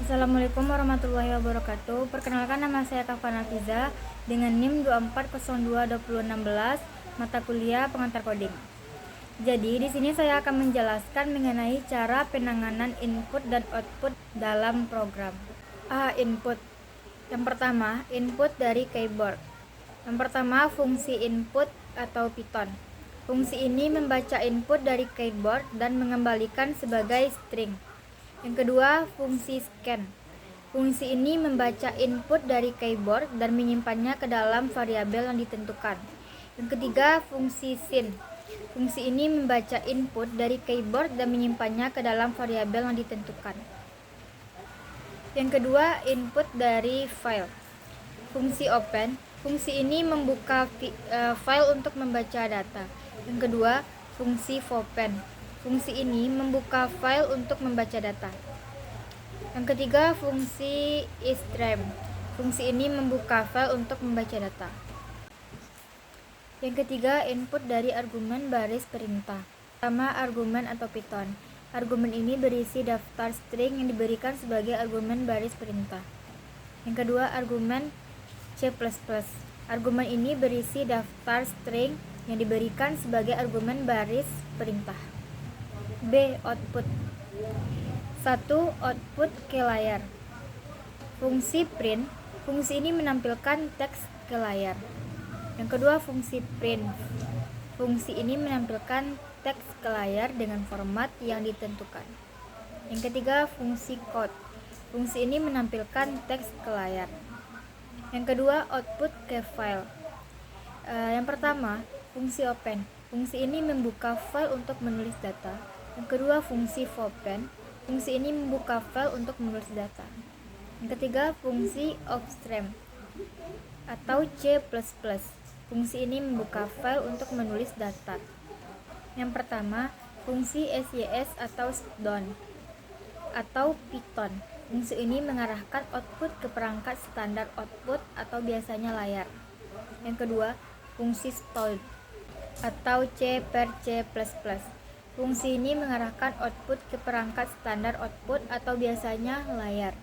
Assalamualaikum warahmatullahi wabarakatuh. Perkenalkan, nama saya Kafan Hafiza dengan NIM 24022016, mata kuliah pengantar coding. Jadi di sini saya akan menjelaskan mengenai cara penanganan input dan output dalam program. Input. Yang pertama, input dari keyboard. Yang pertama, fungsi input atau Python. Fungsi ini membaca input dari keyboard dan mengembalikan sebagai string. Yang kedua, fungsi scan. Fungsi ini membaca input dari keyboard dan menyimpannya ke dalam variabel yang ditentukan. Yang ketiga, fungsi sin. Fungsi ini membaca input dari keyboard dan menyimpannya ke dalam variabel yang ditentukan. Yang kedua, input dari file. Fungsi open. Fungsi ini membuka file untuk membaca data. Yang kedua, fungsi open. Fungsi ini membuka file untuk membaca data. Yang ketiga, fungsi isTrem. Fungsi ini membuka file untuk membaca data. Yang ketiga, input dari argumen baris perintah. Pertama, argumen atau Python. Argumen ini berisi daftar string yang diberikan sebagai argumen baris perintah. Yang kedua, argumen C++. Argumen ini berisi daftar string yang diberikan sebagai argumen baris perintah. B. Output. 1. Output ke layar. Fungsi print. Fungsi ini menampilkan teks ke layar. Yang kedua, fungsi print. Fungsi ini menampilkan teks ke layar dengan format yang ditentukan. Yang ketiga, fungsi code. Fungsi ini menampilkan teks ke layar. Yang kedua, output ke file. Yang pertama, fungsi open. Fungsi ini membuka file untuk menulis data. Yang kedua, fungsi open. Fungsi ini membuka file untuk menulis data. Yang ketiga, fungsi offstream atau C++. Fungsi ini membuka file untuk menulis data. Yang pertama, fungsi SYS atau shutdown atau Python. Fungsi ini mengarahkan output ke perangkat standar output atau biasanya layar. Yang kedua, fungsi stalled atau C per C++. Fungsi ini mengarahkan output ke perangkat standar output atau biasanya layar.